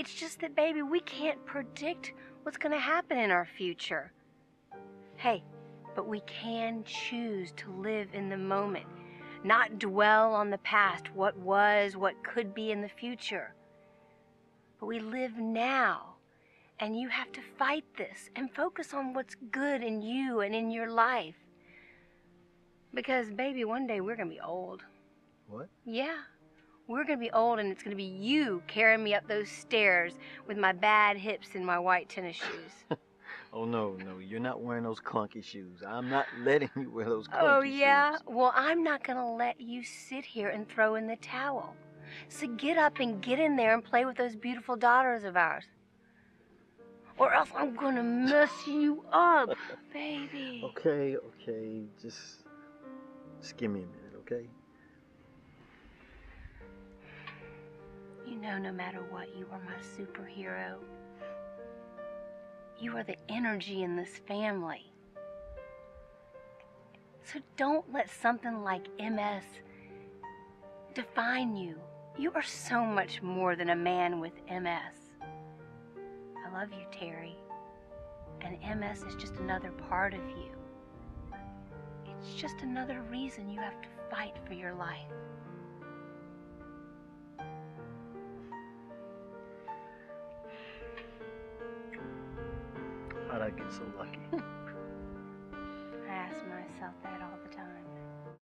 It's just that, baby, we can't predict what's going to happen in our future. Hey, but we can choose to live in the moment, not dwell on the past, what was, what could be in the future. But we live now, and you have to fight this and focus on what's good in you and in your life. Because, baby, one day we're going to be old. What? Yeah. We're going to be old, and it's going to be you carrying me up those stairs with my bad hips and my white tennis shoes. Oh, no, you're not wearing those clunky shoes. I'm not letting you wear those clunky shoes. Oh, yeah? Well, I'm not going to let you sit here and throw in the towel. So get up and get in there and play with those beautiful daughters of ours. Or else I'm going to mess you up, baby. Okay. Just give me a minute, okay? You know, no matter what, you are my superhero. You are the energy in this family. So don't let something like MS define you. You are so much more than a man with MS. I love you, Terry. And MS is just another part of you. It's just another reason you have to fight for your life. How'd I get so lucky? I ask myself that all the time.